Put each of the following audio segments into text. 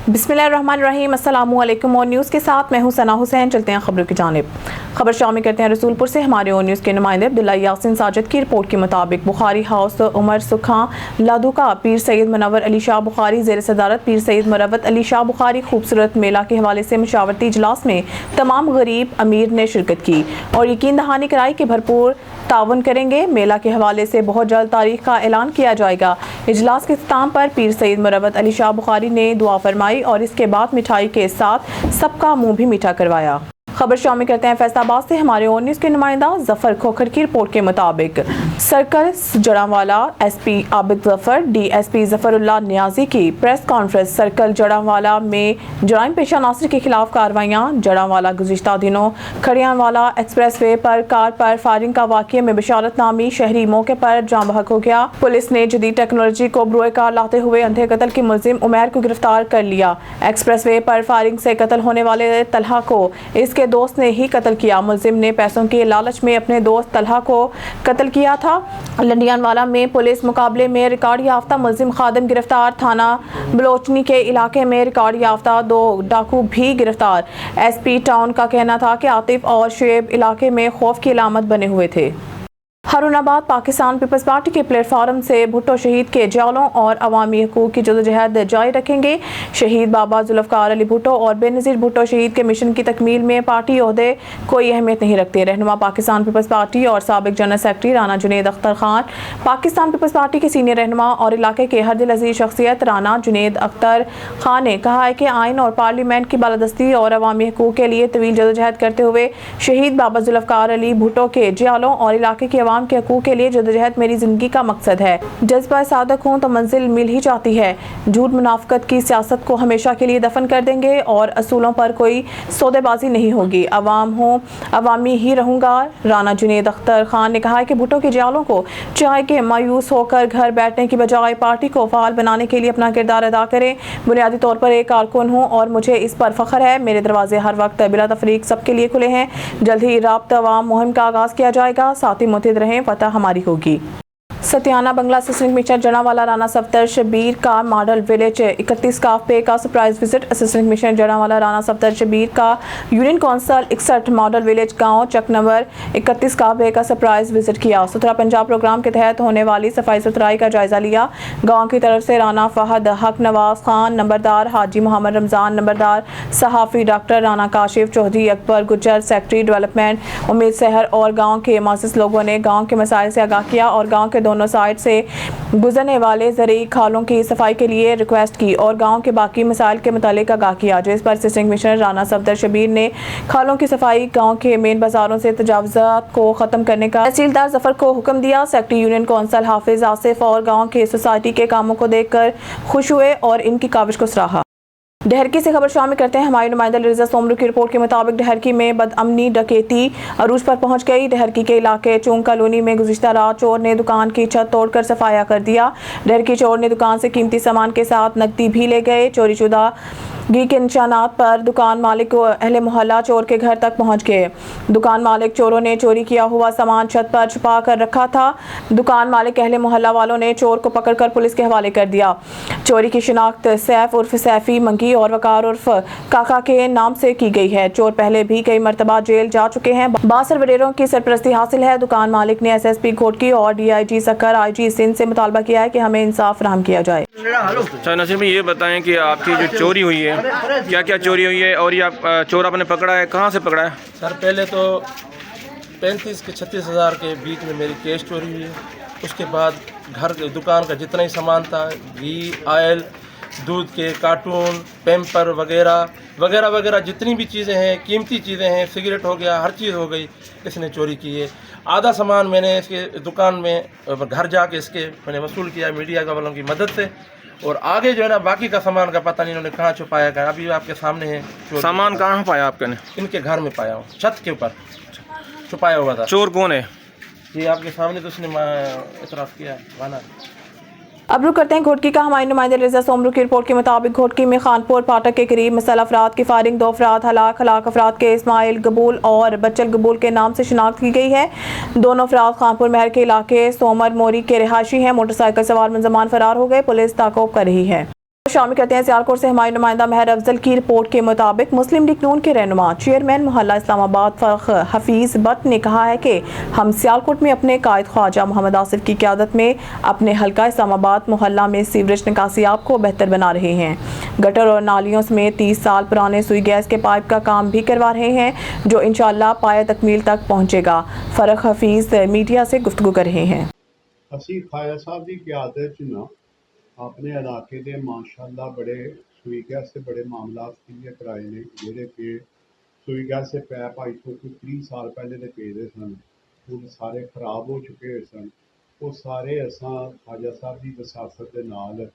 बिस्मिल्लाहिर्रहमानिर्रहीम। अस्सलामुअलैकुम। और न्यूज़ के साथ मैं हूं सना हुसैन। चलते हैं खबरों की जानिब। खबर शामिल करते हैं रसूलपुर से। हमारे और न्यूज़ के नुमाइंदे अब्दुल्ला यासिन साजिद की रिपोर्ट के मुताबिक बुखारी हाउस उमर सुखा लादुका पीर सैयद मुनव्वर अली शाह बुखारी ज़ेर सदारत पीर सैयद मुरव्वत अली शाह बुखारी खूबसूरत मेला के हवाले से मशावरती इजलास में तमाम गरीब अमीर ने शिरकत की और यकीन दहानी कराई कि भरपूर ताउन करेंगे। मेला के हवाले से बहुत जल्द तारीख का ऐलान किया जाएगा। इजलास के इख्तिताम पर पीर सैयद मुरव्वत अली शाह बुखारी ने दुआ फरमाई और इसके बाद मिठाई के साथ सबका मुंह भी मीठा करवाया। खबर शामिल करते हैं फैसलाबाद से। हमारे और न्यूज़ के नुमाइंदा जफर खोखर की रिपोर्ट के मुताबिक circle Jaranwala SP Abid Zafar DSP Zafarullah Niazi की प्रेस कॉन्फ्रेंस। सर्कल जड़ांवाला में जराइम पेशा नासिर के खिलाफ कार्रवाइयाँ। जड़ांवाला गुज़िश्ता दिनों खड़ियानवाला एक्सप्रेस वे पर कार पर फायरिंग का वाक़या में बशारत नामी शहरी मौके पर जाँ बहक हो गया। पुलिस ने जदीद टेक्नोलॉजी को बरोए कार लाते हुए अंधे कत्ल के मुलजिम उमैर को गिरफ्तार कर लिया। एक्सप्रेस वे पर फायरिंग से कत्ल होने वाले तलहा को इसके दोस्त ने ही कत्ल किया। मुलजिम ने पैसों के लालच में अपने दोस्त तलहा को कत्ल किया था। लंडियानवाला में पुलिस मुकाबले में रिकॉर्ड याफ्ता मुलजिम खादिम गिरफ्तार। थाना बलोचनी के इलाके में रिकॉर्ड याफ्ता 2 डाकू भी गिरफ्तार। एसपी टाउन का कहना था कि आतिफ और शुएब इलाके में खौफ की अलामत बने हुए थे। हारूनाबाद पाकिस्तान पीपल्स पार्टी के प्लेटफार्म से भुट्टो शहीद के जालों और अवामी हकूक़ की जदोजहद जारी रखेंगे। शहीद बाबा जुल्फ़कार अली भुट्टो और बेनज़ीर भुट्टो शहीद के मिशन की तकमील में पार्टी ओहदे कोई अहमियत नहीं रखते। रहनुमा पाकिस्तान पीपल्स पार्टी और साबिक general secretary Rana Junaid Akhtar Khan, Pakistan peoples party के सीनियर रहनुमा और इलाके के हर दिल अजीज शख्सियत राना जुनेद अख्तर खान ने कहा है कि आइन और पार्लियामेंट की बालादस्ती और अवामी हकूक़ के लिए तवील जदोजहद करते हुए शहीद बाबा जुल्फ़कार अली भुट्टो के जालों और इलाके के अवाम के हकूक़ के लिए जदोजहद मेरी जिंदगी का मकसद है। जज्बा सादक हूँ तो मंजिल मिल ही जाती है। झूठ मुनाफिकत की सियासत को हमेशा के लिए दफन कर देंगे और असूलों पर कोई सौदेबाजी नहीं होगी। अवाम हूँ, अवामी ही रहूँगा। राना जुनेद अख्तर खान ने कहा है कि भुट्टो के जालों को चाहे कि मायूस होकर घर बैठने की बजाय पार्टी को फाल बनाने के लिए अपना किरदार अदा करें। बुनियादी तौर पर एक कारकुन हूँ और मुझे इस पर फख्र है। मेरे दरवाजे हर वक्त बिला तफरीक सबके लिए खुले हैं। जल्द ही राब्ता अवाम मुहिम का आगाज़ किया जाएगा। साथ ही मुतहिद रहें, फतह हमारी होगी। सतियाना बंगला असिस्टेंट कमिश्नर जड़ांवाला राना सफ्तर शबीर का मॉडल विलेज 31 काफ पे का surprise visit. Assistant commissioner Jaranwala Rana Safdar Shabbir का यूनियन कौंसल 61 मॉडल विलेज गांव चक नंबर 31 काफ पे का सरप्राइज विजिट किया। सुथरा पंजाब प्रोग्राम के तहत होने वाली सफाई सुथराई का जायजा लिया। गाँव की तरफ से राना फहद हक नवाज खान नंबरदार, हाजी मोहम्मद रमजान नंबरदार, सहाफ़ी doctor Rana Kashif Chaudhry, Akbar Gujjar secretary development, उम्मीद सहर और गाँव के मोअज़्ज़िज़ लोगों ने गाँव के मसाइल से आगाह किया और गाँव के दोनों साइड से गुजरने वाले ज़रूरी खालों की सफाई के लिए रिक्वेस्ट की और गांव के बाकी मसाइल के मुतालिक आगाह किया। जिस पर असिस्टेंट कमिश्नर राना सफ्तर शबीर ने खालों की सफाई, गांव के मेन बाजारों से तजावुज़ात को ख़त्म करने का तहसीलदार जफर को हुक्म दिया। सेक्रेटरी यूनियन कौंसल हाफिज आसिफ और गाँव के सोसाइटी के कामों को देखकर खुश हुए और इनकी काविश को सराहा। डहरकी से खबर शामिल करते हैं। हमारे नुमाइंदा लिजा सोमरू की रिपोर्ट के मुताबिक डहरकी में बदअमनी डकैती अरूज पर पहुंच गई। डहरकी के इलाके चूंग कॉलोनी में गुज़िश्ता रात चोर ने दुकान की छत तोड़कर सफाया कर दिया। डहरकी चोर ने दुकान से कीमती सामान के साथ नकदी भी ले गए। चोरी शुदा घी के निशानात पर दुकान मालिक को अहले मोहल्ला चोर के घर तक पहुंच गए। दुकान मालिक चोरों ने चोरी किया हुआ सामान छत पर छुपा कर रखा था। दुकान मालिक अहले मोहल्ला वालों ने चोर को पकड़कर पुलिस के हवाले कर दिया। चोरी की शिनाख्त सैफ उर्फ सैफी मंगी और वकार उर्फ काका के नाम से की गई है। चोर पहले भी कई मरतबा जेल जा चुके हैं। 62 वडेरों की सरपरस्ती हासिल है। दुकान मालिक ने SSP घोटकी और DIG सक्कर IG सिंध से मुतालबा किया है कि हमें इंसाफ फराहम किया जाए। नसीर भाई, ये बताएं कि आपकी जो चोरी हुई है, क्या क्या चोरी हुई है और ये आप चोर आपने पकड़ा है, कहाँ से पकड़ा है? सर, पहले तो 35 के 36 हज़ार के बीच में मेरी कैश चोरी हुई है। उसके बाद घर दुकान का जितना ही सामान था, घी, ऑयल, दूध के कार्टून, पेम्पर वगैरह वगैरह वगैरह जितनी भी चीज़ें हैं, कीमती चीज़ें हैं, सिगरेट हो गया, हर चीज़ हो गई, इसने चोरी की है। आधा सामान मैंने इसके दुकान में घर जाके इसके मैंने वसूल किया मीडिया वालों की मदद से। और आगे जो है ना, बाकी का सामान का पता नहीं इन्होंने कहाँ छुपाया गया। अभी आपके सामने है। सामान कहाँ पाया आपने? इनके घर में पाया हूँ, छत के ऊपर छुपाया हुआ था। चोर कौन है? ये आपके सामने तो उसने इतराफ़ किया वाना। अब रुक करते हैं घोटकी का। हमारे नुमाइंदे लिजा सोमरू की रिपोर्ट के मुताबिक घोटकी में खानपुर फाटक के करीब मसल अफराद की फायरिंग। 2 अफराद हलाक अफराद के इस्माइल गबूल और बच्चल गबूल के नाम से शिनाख्त की गई है। दोनों अफराद खानपुर महर के इलाके सोमर मोरी के रिहायशी हैं। मोटरसाइकिल सवार मुलजमान फरार हो गए। पुलिस ताक़ब कर रही है। शामिल करते हैं सियालकोट से हमारे नुमाइंदा महर अफजल की रिपोर्ट के मुताबिक मुस्लिम लीग नून के रहनुमा चेयरमैन मोहल्ला इस्लामाबाद फर्ख हफीज बट ने कहा है कि हम सियालकोट में अपने कायद ख्वाजा मोहम्मद आसिफ की क़यादत में अपने हल्का इस्लामाबाद मोहल्ला में सीवरेज निकासियाब को बेहतर बना रहे हैं। गटर और नालियों समेत 30 साल पुराने सुई गैस के पाइप का काम भी करवा रहे हैं जो इंशाअल्लाह पाया तकमील तक पहुँचेगा। फर्ख हफीज मीडिया से गुफ्तगू कर रहे हैं। ਅਸੀਂ ਖਾਇਆ ਸਾਹਿਬ ਦੀ क़यादत 'ਚ ना अपने इलाके ਦੇ ਮਾਸ਼ਾਅੱਲਾ ਬੜੇ ਸੂਈ ਗੈਸ ਦੇ ਬੜੇ ਮਾਮਲਾਤ ਕਲੀਅਰ ਕਰਾਏ ਨੇ ਜਿਹੜੇ ਕਿ ਸੂਈ ਗੈਸ ਦੇ ਪੈਪ ਅੱਜ ਤੋਂ ਕੋਈ 30 ਸਾਲ ਪਹਿਲੇ ਦੇ ਪਏ ਦੇ ਸਨ ਉਹ ਸਾਰੇ ਖਰਾਬ ਹੋ ਚੁੱਕੇ ਹੋਏ ਸਨ ਉਹ ਸਾਰੇ ਅਸਾਂ ਖਾਜਾ ਸਾਹਿਬ ਦੀ ਵਸਾਸਤ ਦੇ ਨਾਲ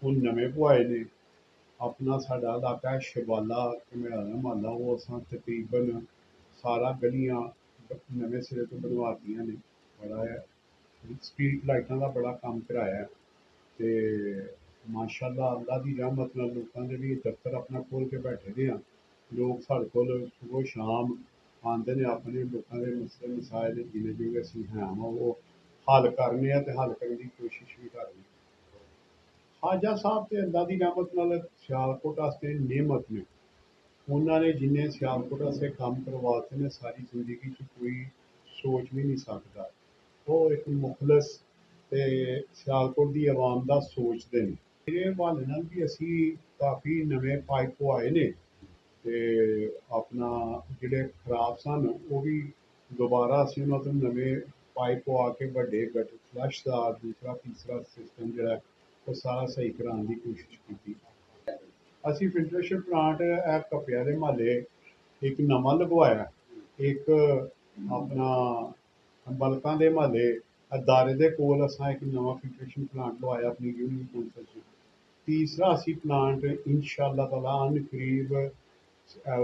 ਉਹ ਨਵੇਂ ਪਵਾਏ ਨੇ। ਆਪਣਾ ਸਾਡਾ ਇਲਾਕਾ ਹੈ ਸ਼ਬਾਲਾ ਕਮਿਆਲਾ ਮਹੱਲਾ ਉਹ ਅਸਾਂ ਤਕਰੀਬਨ ਸਾਰਾ ਗਲੀਆਂ ਨਵੇਂ ਸਿਰੇ ਤੋਂ ਬਣਵਾਤੀਆਂ ਨੇ। ਬੜਾ ਸਟਰੀਟ ਲਾਈਟਾਂ ਦਾ ਬੜਾ ਕੰਮ ਕਰਾਇਆ ਤੇ ਮਾਸ਼ਾਅੱਲਾ ਅੱਲਾ ਦੀ ਰਹਿਮਤ ਨਾਲ ਲੋਕਾਂ ਦੇ ਵੀ ਦਫ਼ਤਰ ਆਪਣਾ ਖੋਲ੍ਹ ਕੇ ਬੈਠੇ ਦੇ ਆ। ਲੋਕ ਸਾਡੇ ਕੋਲ ਸੁਬਹ ਸ਼ਾਮ ਆਉਂਦੇ ਨੇ ਆਪਣੇ ਲੋਕਾਂ ਦੇ ਮਸਲੇ ਮਸਾਇਲ ਜਿਵੇਂ ਜਿਵੇਂ ਅਸੀਂ ਹਾਂ ਉਹ ਹੱਲ ਕਰਨੇ ਆ ਤੇ ਹੱਲ ਕਰਨ ਦੀ ਕੋਸ਼ਿਸ਼ ਵੀ ਕਰ ਰਹੇ। ਖਾਜਾ ਸਾਹਿਬ ਤੇ ਅੱਲਾ ਦੀ ਰਹਿਮਤ ਨਾਲ ਸਿਆਲਕੋਟ ਵਾਸਤੇ ਨਿਅਮਤ ਨੇ। ਉਹਨਾਂ ਨੇ ਜਿੰਨੇ ਸਿਆਲਕੋਟ ਵਾਸਤੇ ਕੰਮ ਕਰਵਾਤੇ ਨੇ ਸਾਰੀ ਜ਼ਿੰਦਗੀ 'ਚ ਕੋਈ ਸੋਚ ਵੀ ਨਹੀਂ ਸਕਦਾ। ਉਹ ਇੱਕ ਮੁਖਲਸ ਤੇ ਸਿਆਲਕੋਟ ਦੀ ਆਵਾਮ ਦਾ ਸੋਚਦੇ ਨੇ। ਮੇਰੇ ਹਵਾਲੇ ਨਾਲ ਵੀ ਅਸੀਂ ਕਾਫੀ ਨਵੇਂ ਪਾਈਪ ਪਵਾਏ ਨੇ ਤੇ ਆਪਣਾ ਜਿਹੜੇ ਖਰਾਬ ਸਨ ਉਹ ਵੀ ਦੁਬਾਰਾ ਅਸੀਂ ਉਹਨਾਂ ਤੋਂ ਨਵੇਂ ਪਾਈਪ ਪਵਾ ਕੇ ਵੱਡੇ ਗਟਰ ਫਲਸ਼ ਦਾ ਦੂਸਰਾ ਤੀਸਰਾ ਸਿਸਟਮ ਜਿਹੜਾ ਉਹ ਸਾਰਾ ਸਹੀ ਕਰਾਉਣ ਦੀ ਕੋਸ਼ਿਸ਼ ਕੀਤੀ। ਅਸੀਂ ਫਿਲਟਰੇਸ਼ਨ ਪਲਾਂਟ ਇਹ ਕੱਪਿਆਂ ਦੇ ਮਹੱਲੇ ਇੱਕ ਨਵਾਂ ਲਗਵਾਇਆ। ਇੱਕ ਆਪਣਾ ਬਲਕਾਂ ਦੇ ਮਹੱਲੇ ਅਦਾਰੇ ਦੇ ਕੋਲ ਅਸਾਂ ਇੱਕ ਨਵਾਂ ਫਿਲਟਰੇਸ਼ਨ ਪਲਾਂਟ ਲਵਾਇਆ ਆਪਣੀ ਯੂਨੀਅਨ ਕੌਂਸਲ 'ਚ। ਤੀਸਰਾ ਅਸੀਂ ਪਲਾਂਟ ਇਨਸ਼ਾਅੱਲਾ ਤਾਲਾ ਅਨ ਕਰੀਬ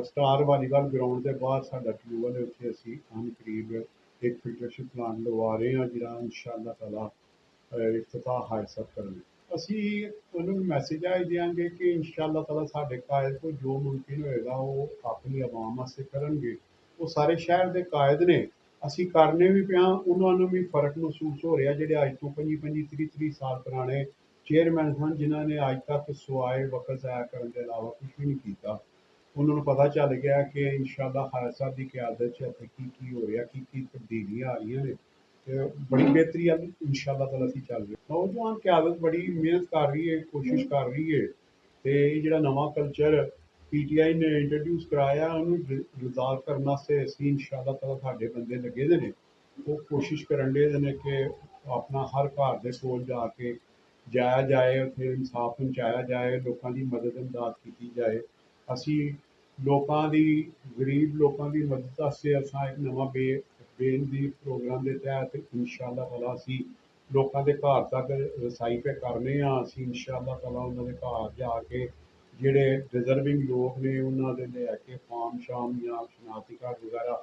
ਸਟਾਰ ਵਾਲੀਬਾਲ ਗਰਾਊਂਡ ਦੇ ਬਾਹਰ ਸਾਡਾ ਟਿਊਬਵੈੱਲ ਹੈ ਉੱਥੇ ਅਸੀਂ ਅਨ ਕਰੀਬ ਇੱਕ ਫਿਲਟਰੇਸ਼ਨ ਪਲਾਂਟ ਲਵਾ ਰਹੇ ਹਾਂ ਜਿਹੜਾ ਇਨਸ਼ਾਅੱਲਾ ਤਾਲਾ ਇਫਤਤਾਹ ਹਾਸਲ ਕਰਨ। ਅਸੀਂ ਉਹਨੂੰ ਮੈਸੇਜ ਆ ਦਿਆਂਗੇ ਕਿ ਇਨਸ਼ਾਅੱਲਾ ਤਾਲਾ ਸਾਡੇ ਕਾਇਦ ਤੋਂ ਜੋ ਮੁਮਕਿਨ ਹੋਏਗਾ ਉਹ ਆਪਣੀ ਆਵਾਮ ਵਾਸਤੇ ਕਰਨਗੇ। ਉਹ ਸਾਰੇ ਸ਼ਹਿਰ ਦੇ ਕਾਇਦ ਨੇ ਅਸੀਂ ਕਰਨੇ ਵੀ ਪਿਆ ਉਹਨਾਂ ਨੂੰ ਵੀ ਫਰਕ ਮਹਿਸੂਸ ਹੋ ਰਿਹਾ ਜਿਹੜੇ ਅੱਜ ਤੋਂ 25-30 ਸਾਲ ਪੁਰਾਣੇ ਚੇਅਰਮੈਨ ਸਨ ਜਿਨ੍ਹਾਂ ਨੇ ਅੱਜ ਤੱਕ ਸਵਾਏ ਵਕਤ ਜ਼ਾਇਆ ਕਰਨ ਦੇ ਇਲਾਵਾ ਕੁਛ ਵੀ ਨਹੀਂ ਕੀਤਾ। ਉਹਨਾਂ ਨੂੰ ਪਤਾ ਚੱਲ ਗਿਆ ਕਿ ਇਨਸ਼ਾਅੱਲਾ ਖਾਲਸਾ ਸਾਹਿਬ ਦੀ क़यादत 'ਚ ਇੱਥੇ ਕੀ ਹੋ ਰਿਹਾ ਕੀ ਤਬਦੀਲੀਆਂ ਆ ਰਹੀਆਂ ਨੇ ਤੇ ਬੜੀ ਬਿਹਤਰੀ ਆ ਇਨਸ਼ਾਅੱਲਾ ਤਾਲਾ ਅਸੀਂ ਚੱਲ ਰਹੇ। ਨੌਜਵਾਨ क़यादत ਬੜੀ ਮਿਹਨਤ ਕਰ ਰਹੀ ਹੈ ਕੋਸ਼ਿਸ਼ ਕਰ ਰਹੀ ਹੈ ਤੇ ਇਹ ਜਿਹੜਾ ਨਵਾਂ ਕਲਚਰ PTI ਨੇ ਇੰਟਰੋਡਿਊਸ ਕਰਾਇਆ ਉਹਨੂੰ ਰਿਜ਼ਾਲਵ ਕਰਨ ਵਾਸਤੇ ਅਸੀਂ ਇਨਸ਼ਾਅੱਲਾ ਤਾਲਾ ਸਾਡੇ ਬੰਦੇ ਲੱਗੇ ਦੇ ਨੇ। ਉਹ ਕੋਸ਼ਿਸ਼ ਕਰਨ ਦੇ ਨੇ ਕਿ ਆਪਣਾ ਹਰ ਘਰ ਦੇ ਕੋਲ ਜਾ ਕੇ ਜਾਇਆ ਜਾਏ ਉੱਥੇ ਇਨਸਾਫ ਪਹੁੰਚਾਇਆ ਜਾਏ ਲੋਕਾਂ ਦੀ ਮਦਦ ਇਮਦਾਦ ਕੀਤੀ ਜਾਏ। ਅਸੀਂ ਲੋਕਾਂ ਦੀ ਗਰੀਬ ਲੋਕਾਂ ਦੀ ਮਦਦ ਵਾਸਤੇ ਅਸਾਂ ਇੱਕ ਨਵਾਂ ਬੇਨਜ਼ੀਰ ਪ੍ਰੋਗਰਾਮ ਦੇ ਤਹਿਤ ਇਨਸ਼ਾਅੱਲਾ ਤਾਲਾ ਅਸੀਂ ਲੋਕਾਂ ਦੇ ਘਰ ਤੱਕ ਰਸਾਈ ਪੇ ਕਰਨੇ ਆ। ਅਸੀਂ ਇਨਸ਼ਾਅੱਲਾ ਤਾਲਾ ਉਹਨਾਂ ਦੇ ਘਰ ਜਾ ਕੇ ਜਿਹੜੇ ਡਿਜ਼ਰਵਿੰਗ ਲੋਕ ਨੇ ਉਹਨਾਂ ਦੇ ਲੈ ਕੇ ਫਾਰਮ ਸ਼ਾਮ ਜਾਂ ਸ਼ਨਾਖਤੀ ਕਾਰਡ ਵਗੈਰਾ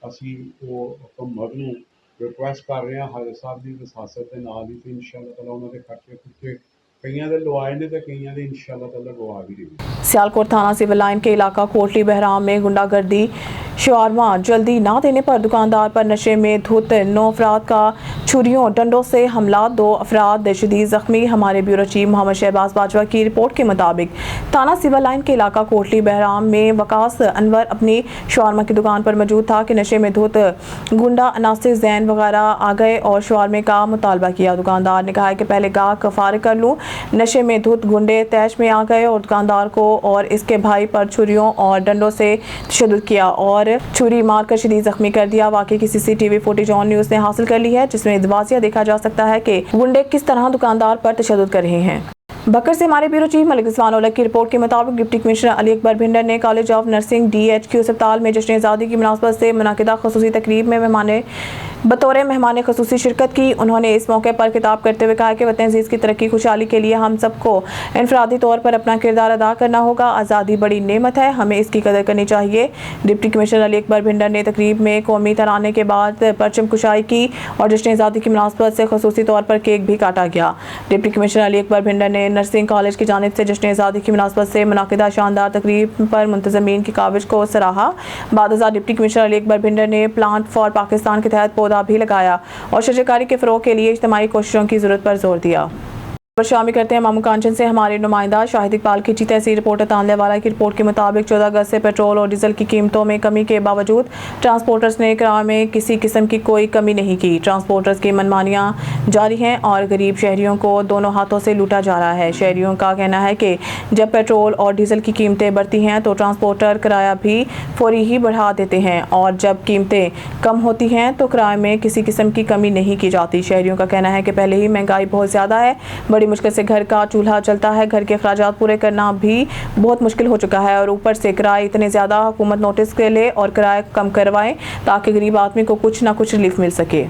ਅਸੀਂ ਉਹ ਹੁਕੂਮਤ ਨੂੰ ਰਿਕੁਐਸਟ ਕਰ ਰਹੇ ਹਾਂ ਹਾਜ਼ਰ ਸਾਹਿਬ ਦੀ ਵਸਾਸਤ ਦੇ ਨਾਲ ਹੀ ਤੇ ਇਨਸ਼ਾਅੱਲਾ ਤਾਲਾ ਉਹਨਾਂ ਦੇ ਖਰਚੇ ਖੁਰਚੇ कईयां दे लवाए ने तो कईयां दे इंशाअल्लाह ताला गवा भी रही। सियालकोट थाना सिविल लाइन के इलाका कोटली बहराम में गुंडागर्दी शवारमा जल्दी ना देने पर दुकानदार पर नशे में धुत 9 अफराद का छुरियों डंडों से हमला, 2 अफराद शदीद जख्मी। हमारे ब्यूरो चीफ मोहम्मद शहबाज बाजवा की रिपोर्ट के मुताबिक थाना सिविल लाइन के इलाका कोटली बहराम में वकास अनवर अपनी शवारमा की दुकान पर मौजूद था कि नशे में धुत गुंडा अनासिर जैन वगैरह आ गए और शवारमे का मुतालबा किया। दुकानदार ने कहा कि पहले गाहक फारिग कर लूँ। नशे में धुत गुंडे तैश में आ गए और दुकानदार को और इसके भाई पर छुरियों और डंडों से तशद्दुद किया और छुरी मारकर शदीद जख्मी कर दिया। वाकई की CCTV फुटेज ऑन न्यूज़ ने हासिल कर ली है जिसमें वाज़िया देखा जा सकता है कि गुंडे किस तरह दुकानदार पर तशद्दुद कर रहे हैं। बकर से हमारे ब्यूरो चीफ मलिक रिजवान उलग की रिपोर्ट के मुताबिक डिप्टी कमिश्नर अली अकबर भिंडर ने कॉलेज ऑफ नर्सिंग DHQ अस्पताल में जश्न आज़ादी की मुनासबत से मुनाकिदा खसूसी तकरीब में बतौर मेहमान खसूसी शिरकत की। उन्होंने इस मौके पर खिताब करते हुए कहा कि वतन अज़ीज़ की तरक्की खुशहाली के लिए हम सबको इनफरादी तौर पर अपना किरदार अदा करना होगा। आज़ादी बड़ी नेमत है, हमें इसकी कदर करनी चाहिए। डिप्टी कमिश्नर अली अकबर भिंडर ने तकरीब में कौमी तराने के बाद परचम कुशाई की और जश्न आज़ादी की मुनासबत से खसूसी तौर पर केक भी काटा गया। डिप्टी कमिश्नर अली अकबर भिंडर ने नर्सिंग कॉलेज की जानिब से जश्न आज़ादी की मुनासबत से मुनाकिदा शानदार तकरीब पर मुंतज़मीन की काविश को सराहा। बाद डिप्टी कमिश्नर अली अकबर भिंडर ने प्लांट फॉर पाकिस्तान के तहत पौधा भी लगाया और शजरकारी के फ़रोग़ के लिए इज्तिमाई कोशिशों की ज़रूरत पर जोर दिया। खबर शामिल करते हैं मामू कांचन से हमारे नुमाइंदा शाहिद इकबाल की जीत ऐसी रिपोर्ट तानले वाला की रिपोर्ट के मुताबिक 14 अगस्त से पेट्रोल और डीजल की कीमतों में कमी के बावजूद ट्रांसपोर्टर्स ने किराए में किसी किस्म की कोई कमी नहीं की। ट्रांसपोर्टर्स की मनमानियां जारी हैं और गरीब शहरियों को दोनों हाथों से लूटा जा रहा है। शहरियों का कहना है कि जब पेट्रोल और डीजल की कीमतें बढ़ती हैं तो ट्रांसपोर्टर किराया भी फौरी ही बढ़ा देते हैं और जब कीमतें कम होती हैं तो किराए में किसी किस्म की कमी नहीं की जाती। शहरियों का कहना है कि पहले ही महंगाई बहुत ज़्यादा है, बड़ी मुश्किल से घर का चूल्हा चलता है, घर के अखराजात पूरे करना भी बहुत मुश्किल हो चुका है और ऊपर से किराए इतने ज़्यादा। हुकूमत नोटिस के ले और किराया कम करवाएं ताकि गरीब आदमी को कुछ ना कुछ रिलीफ मिल सके।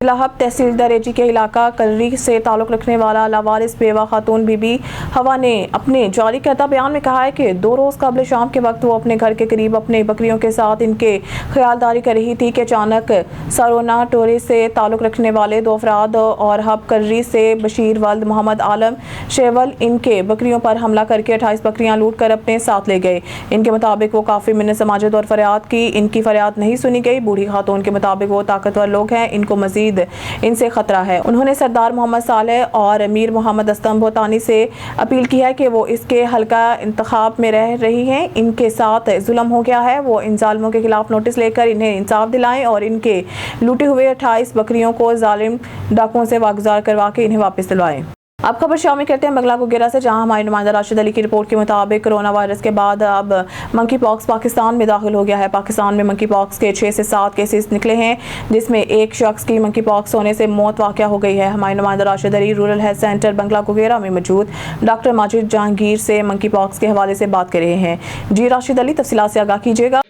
इलाहाबाद तहसील दरेजी के इलाका कलरी से ताल्लुक़ रखने वाला लावारिस बेवा खातून बीबी हवा ने अपने जारी करदा बयान में कहा है कि 2 रोज़ कबल शाम के वक्त वो अपने घर के करीब अपने बकरियों के साथ इनके ख्यालदारी कर रही थी कि अचानक सरोना टोरे से ताल्लुक़ रखने वाले 2 अफराद और हब कलरी से बशीर वल्द मोहम्मद आलम शेवल इनके बकरियों पर हमला करके 28 बकरियां लूट कर अपने साथ ले गए। इनके मुताबिक वो काफ़ी मिन्नत समाजत और फरियाद की, इनकी फरियाद नहीं सुनी गई। बूढ़ी खातून के मुताबिक वो ताकतवर लोग हैं, इनको मजीद इनसे खतरा है। उन्होंने सरदार मोहम्मद सालेह और अमीर मोहम्मद अस्तम बोतानी से अपील की है कि वो इसके हल्का इंतखाब में रह रही हैं, इनके साथ जुल्म हो गया है, वो इन जालिमों के खिलाफ नोटिस लेकर इन्हें इंसाफ दिलाएं और इनके लूटे हुए 28 बकरियों को जालिम डाकुओं से वागुजार करवा के इन्हें वापस दिलवाएं। अब खबर शामिल करते हैं बंगला गुगेरा से, जहां हमारे नुमाइंदा राशिद अली की रिपोर्ट के मुताबिक कोरोना वायरस के बाद अब मंकी पॉक्स पाकिस्तान में दाखिल हो गया है। पाकिस्तान में मंकी पॉक्स के 6 से 7 केसेस निकले हैं, जिसमें एक शख्स की मंकी पॉक्स होने से मौत वाक़या हो गई है। हमारे नुमाइंदा Rashid Ali rural health centre Bangla Gogera में मौजूद डॉक्टर माजिद जहांगीर से मंकी पॉक्स के हवाले से बात कर रहे हैं। जी राशिद अली, तफसीलात से आगाह कीजिएगा।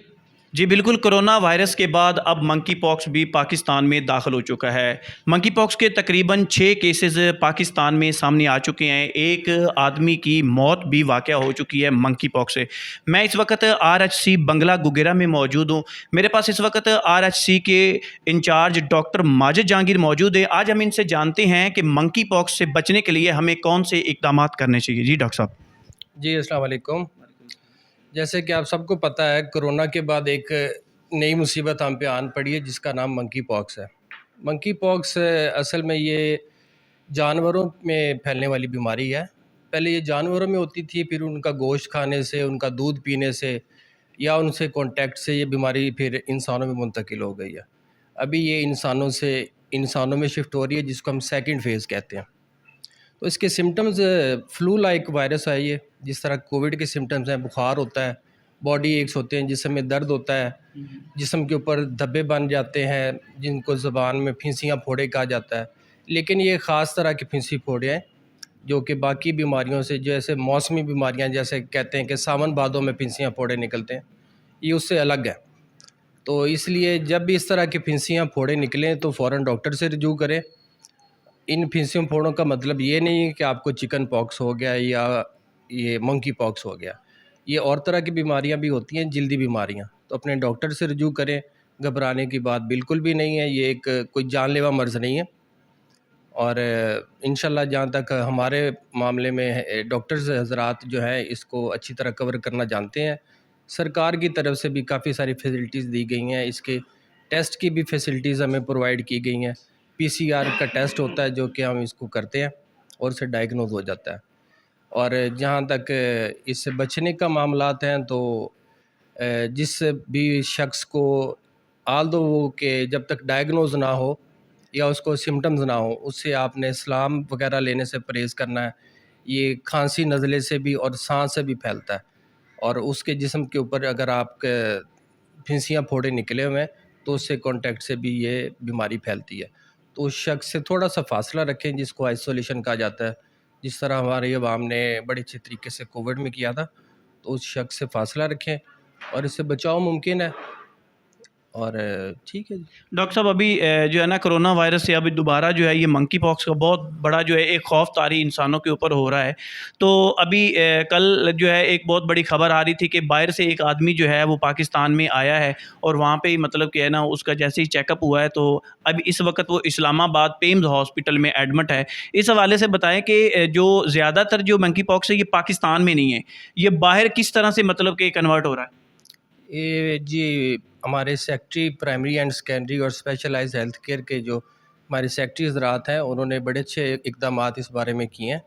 जी बिल्कुल, कोरोना वायरस के बाद अब मंकी पॉक्स भी पाकिस्तान में दाखिल हो चुका है। मंकी पॉक्स के तकरीबन 6 केसेस पाकिस्तान में सामने आ चुके हैं। एक आदमी की मौत भी वाक़या हो चुकी है मंकी पॉक्स से। मैं इस वक्त RHC बंगला गुगेरा में मौजूद हूँ। मेरे पास इस वक्त RHC के इंचार्ज डॉक्टर माजिद जहांगीर मौजूद है। आज हम इनसे जानते हैं कि मंकी पॉक्स से बचने के लिए हमें कौन से इक़दाम करने चाहिए। जी डॉक्टर साहब। जी अस्सलाम वालेकुम। जैसे कि आप सबको पता है, कोरोना के बाद एक नई मुसीबत हम पे आन पड़ी है जिसका नाम मंकी पॉक्स है। मंकी पॉक्स असल में ये जानवरों में फैलने वाली बीमारी है। पहले ये जानवरों में होती थी, फिर उनका गोश्त खाने से, उनका दूध पीने से या उनसे कांटेक्ट से ये बीमारी फिर इंसानों में मुंतकिल हो गई है। अभी ये इंसानों से इंसानों में शिफ्ट हो रही है, जिसको हम सेकंड फेज़ कहते हैं। तो इसके सिम्टम्स फ्लू लाइक वायरस है ये, जिस तरह कोविड के सिम्टम्स हैं। बुखार होता है, बॉडी एक्स होते हैं, जिस्म में दर्द होता है, जिस्म के ऊपर धब्बे बन जाते हैं जिनको ज़बान में फिंसियाँ फोड़े कहा जाता है। लेकिन ये ख़ास तरह की फिंसी फोड़े हैं जो कि बाकी बीमारियों से, जैसे मौसमी बीमारियां, जैसे कहते हैं कि सावन भादों में फिंसियाँ फोड़े निकलते हैं, ये उससे अलग है। तो इसलिए जब भी इस तरह की फिंसियाँ फोड़े निकलें तो फ़ौरन डॉक्टर से रजू करें। इन फिंसियों फोड़ों का मतलब ये नहीं है कि आपको चिकन पॉक्स हो गया या ये मंकी पॉक्स हो गया। ये और तरह की बीमारियां भी होती हैं, जल्दी बीमारियां। तो अपने डॉक्टर से रजू करें, घबराने की बात बिल्कुल भी नहीं है। ये एक कोई जानलेवा मर्ज़ नहीं है। और इंशाल्लाह जहाँ तक हमारे मामले में डॉक्टर्स हज़रात जो हैं इसको अच्छी तरह कवर करना जानते हैं। सरकार की तरफ से भी काफ़ी सारी फैसिलिटीज़ दी गई हैं। इसके टेस्ट की भी फैसिलिटीज़ हमें प्रोवाइड की गई हैं। PCR का टेस्ट होता है जो कि हम इसको करते हैं और उससे डायग्नोज हो जाता है। और जहाँ तक इससे बचने का मामलात हैं तो जिस भी शख्स को आल्दो वो कि जब तक डायग्नोज ना हो या उसको सिम्टम्स ना हो, उससे आपने सलाम वगैरह लेने से परहेज़ करना है। ये खांसी नज़ले से भी और सांस से भी फैलता है। और उसके जिस्म के ऊपर अगर आप फिंसियाँ फोड़े निकले हुए हैं तो उससे कांटेक्ट से भी ये बीमारी फैलती है। तो उस शख्स से थोड़ा सा फासला रखें, जिसको आइसोलेशन कहा जाता है। जिस तरह हमारे अवाम ने बड़े अच्छे तरीके से कोविड में किया था, तो उस शख्स से फासला रखें और इससे बचाव मुमकिन है। और ठीक है जी। डॉक्टर साहब, अभी जो है ना कोरोना वायरस से अभी दोबारा जो है ये मंकी पॉक्स का बहुत बड़ा जो है एक खौफ तारी इंसानों के ऊपर हो रहा है। तो अभी कल जो है एक बहुत बड़ी खबर आ रही थी कि बाहर से एक आदमी जो है वो पाकिस्तान में आया है और वहाँ पे ही मतलब कि है ना उसका जैसे ही चेकअप हुआ है तो अभी इस वक्त वो इस्लामाबाद पेम्स हॉस्पिटल में एडमिट है। इस हवाले से बताएं कि जो ज़्यादातर जो मंकी पॉक्स है ये पाकिस्तान में नहीं है, ये बाहर किस तरह से मतलब कि कन्वर्ट हो रहा है? ये जी हमारे सेक्रेटरी प्राइमरी एंड सेकेंडरी और स्पेशलाइज्ड हेल्थ केयर के जो ہمارے سیکٹری زراعت ہیں، انہوں نے بڑے اچھے اقدامات اس بارے میں کیے ہیں.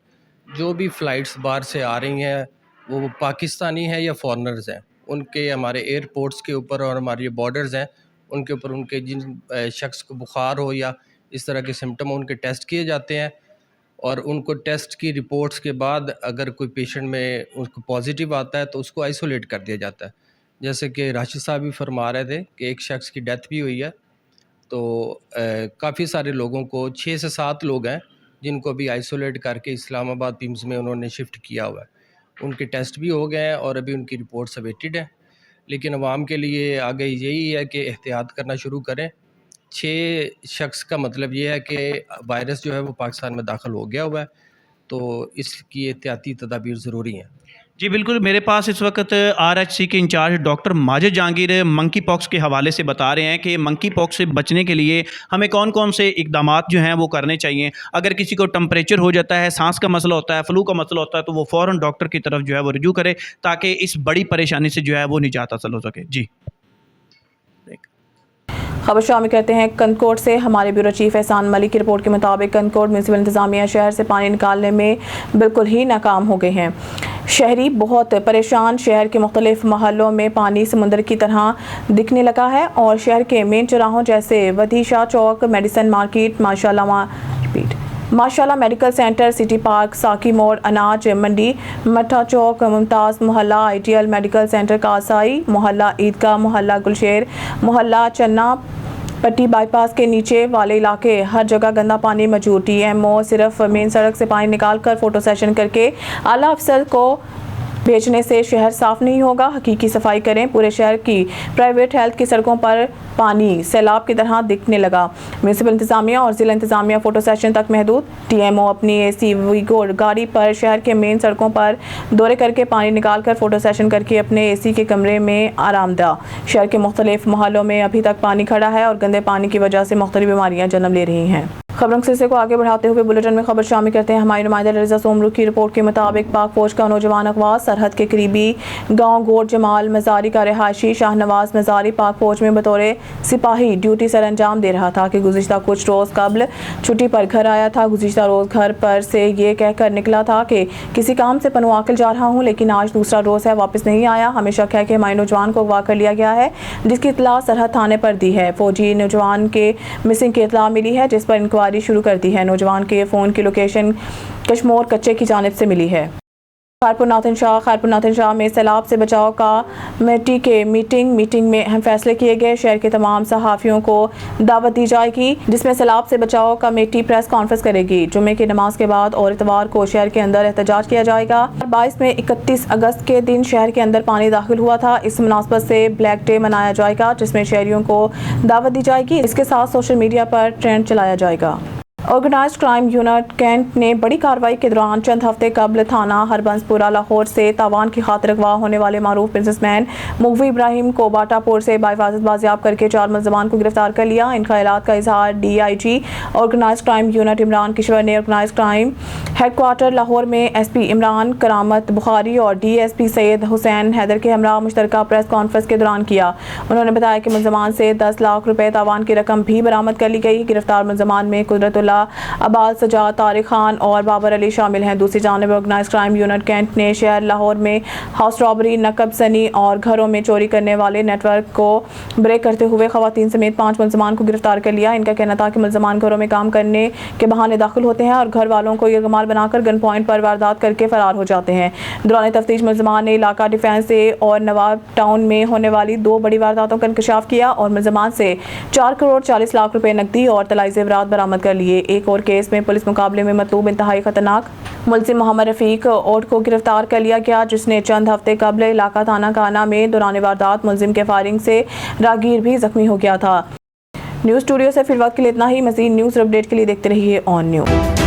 جو بھی فلائٹس باہر سے آ رہی ہیں وہ پاکستانی ہیں یا فارنرز ہیں، ان کے ہمارے ایئرپورٹس کے اوپر اور ہمارے بارڈرز ہیں ان کے اوپر ان کے جن شخص کو بخار ہو یا اس طرح کے سمٹم ہو ان کے ٹیسٹ کیے جاتے ہیں، اور ان کو ٹیسٹ کی رپورٹس کے بعد اگر کوئی پیشنٹ میں اس کو پازیٹیو آتا ہے تو اس کو آئسولیٹ کر دیا جاتا ہے. جیسے کہ راشد صاحب بھی فرما رہے تھے کہ ایک شخص کی ڈیتھ بھی ہوئی ہے، تو کافی سارے لوگوں کو 6 سے 7 لوگ ہیں جن کو بھی آئسولیٹ کر کے اسلام آباد پیمز میں انہوں نے شفٹ کیا ہوا ہے. ان کے ٹیسٹ بھی ہو گئے ہیں اور ابھی ان کی رپورٹس اویٹڈ ہیں. لیکن عوام کے لیے آگے یہی ہے کہ احتیاط کرنا شروع کریں. 6 شخص کا مطلب یہ ہے کہ وائرس جو ہے وہ پاکستان میں داخل ہو گیا ہوا ہے، تو اس کی احتیاطی تدابیر ضروری ہیں. جی بالکل، میرے پاس اس وقت RHC کے انچارج ڈاکٹر ماجد جہانگیر منکی پاکس کے حوالے سے بتا رہے ہیں کہ منکی پاکس سے بچنے کے لیے ہمیں کون کون سے اقدامات جو ہیں وہ کرنے چاہیے. اگر کسی کو ٹمپریچر ہو جاتا ہے، سانس کا مسئلہ ہوتا ہے، فلو کا مسئلہ ہوتا ہے، تو وہ فوراً ڈاکٹر کی طرف جو ہے وہ رجوع کرے تاکہ اس بڑی پریشانی سے جو ہے وہ نجات حاصل ہو سکے. جی خبر شامل کرتے ہیں کنکوٹ سے. ہمارے بیورو چیف احسان ملک کی رپورٹ کے مطابق کنکوٹ میونسپل انتظامیہ شہر سے پانی نکالنے میں بالکل ہی ناکام ہو گئے ہیں. شہری بہت پریشان. شہر کے مختلف محلوں میں پانی سمندر کی طرح دکھنے لگا ہے اور شہر کے مین چوراہوں جیسے ودی شاہ چوک، میڈیسن مارکیٹ، ماشاءاللہ میڈیکل سینٹر، سٹی پارک، ساکی موڑ، اناج منڈی، مٹھا چوک، ممتاز محلہ، ITL میڈیکل سینٹر کاسائی، محلہ عیدگاہ، محلہ گلشیر، محلہ چنا پٹی بائی پاس کے نیچے والے علاقے، ہر جگہ گندا پانی موجود. TMO صرف مین سڑک سے پانی نکال کر فوٹو سیشن کر کے اعلیٰ افسر کو بھیجنے سے شہر صاف نہیں ہوگا. حقیقی صفائی کریں. پورے شہر کی پرائیویٹ ہیلتھ کی سڑکوں پر پانی سیلاب کی طرح دکھنے لگا. میونسپل انتظامیہ اور ضلع انتظامیہ فوٹو سیشن تک محدود. TMO اپنی AC ویگو گاڑی پر شہر کے مین سڑکوں پر دورے کر کے پانی نکال کر فوٹو سیشن کر کے اپنے AC کے کمرے میں آرام دہ. شہر کے مختلف محلوں میں ابھی تک پانی کھڑا ہے اور گندے پانی کی وجہ سے مختلف بیماریاں جنم لے رہی ہیں. خبروں کے سلسلے کو آگے بڑھاتے ہوئے بلیٹن میں خبر شامل کرتے ہیں. ہمارے نمائندہ رضا سومرو کی رپورٹ کے مطابق پاک فوج کا نوجوان اغوا. سرحد کے قریبی گاؤں گوٹ جمال مزاری کا رہائشی شاہ نواز مزاری پاک فوج میں بطور سپاہی ڈیوٹی سر انجام دے رہا تھا کہ گزشتہ کچھ روز قبل چھٹی پر گھر آیا تھا. گزشتہ روز گھر پر سے یہ کہہ کر نکلا تھا کہ کسی کام سے پنواکل جا رہا ہوں، لیکن آج دوسرا روز ہے واپس نہیں آیا. ہمیں شک ہے کہ ہمارے نوجوان کو اغوا کر لیا گیا ہے، جس کی اطلاع سرحد تھانے پر دی ہے. فوجی نوجوان کے مسنگ کی اطلاع ملی ہے جس پر انکوائری شروع کر دی ہے. نوجوان کے فون کی لوکیشن کشمور کچے کی جانب سے ملی ہے. خیرپور ناتھن شاہ میں سیلاب سے بچاؤ کا کمیٹی کے میٹنگ میں اہم فیصلے کیے گئے. شہر کے تمام صحافیوں کو دعوت دی جائے گی جس میں سیلاب سے بچاؤ کمیٹی پریس کانفرنس کرے گی. جمعے کی نماز کے بعد اور اتوار کو شہر کے اندر احتجاج کیا جائے گا. 22 میں 31 اگست کے دن شہر کے اندر پانی داخل ہوا تھا. اس مناسبت سے بلیک ڈے منایا جائے گا جس میں شہریوں کو دعوت دی جائے گی. اس کے ساتھ سوشل میڈیا پر ٹرینڈ چلایا جائے گا. آرگنائزڈ کرائم یونٹ کینٹ نے بڑی کارروائی کے دوران چند ہفتے قبل تھانہ ہربنس پورہ لاہور سے تاوان کی خاطر اغوا ہونے والے معروف بزنس مین مغوی ابراہیم کو باٹا پور سے بحفاظت بازیاب کر کے 4 ملزمان کو گرفتار کر لیا. ان خیالات کا اظہار DIG organised crime unit Imran Kishwar نے organised crime head quarter Lahore میں SP عمران کرامت بخاری اور DSP سید حسین حیدر کے ہمراہ مشترکہ پریس کانفرنس کے دوران کیا. انہوں نے بتایا کہ ملزمان سے 10 لاکھ روپے تاوان کی رقم بھی برآمد کر لی گئی. گرفتار ملزمان میں قدرت اللہ، عبال سجاد، طارق خان اور بابر علی شامل ہیں. دوسری جانب آرگنائزڈ کرائم یونٹ کینٹ نے شہر لاہور میں ہاؤس رابری، نقب زنی اور گھروں میں چوری کرنے والے نیٹ ورک کو بریک کرتے ہوئے خواتین سمیت 5 ملزمان کو گرفتار کر لیا. ان کا کہنا تھا کہ ملزمان گھروں میں کام کرنے کے بہانے داخل ہوتے ہیں اور گھر والوں کو یرغمال بنا کر گن پوائنٹ پر واردات کر کے فرار ہو جاتے ہیں. دوران تفتیش ملزمان نے علاقہ ڈیفینس سے اور نواب ٹاؤن میں ہونے والی 2 بڑی وارداتوں کا انکشاف کیا اور ملزمان سے 4 کروڑ 40 لاکھ روپے نقدی اور طلائی زیورات برآمد کر لیے. ایک اور کیس میں پولیس مقابلے میں مطلوب انتہائی خطرناک ملزم محمد رفیق اوٹ کو گرفتار کر لیا گیا جس نے چند ہفتے قبل علاقہ تھانہ کانا میں دوران واردات ملزم کے فائرنگ سے راہگیر بھی زخمی ہو گیا تھا. نیوز اسٹوڈیو سے فی الوقت کے لیے اتنا ہی. مزید نیوز اپڈیٹ کے لیے دیکھتے رہیے آن نیوز.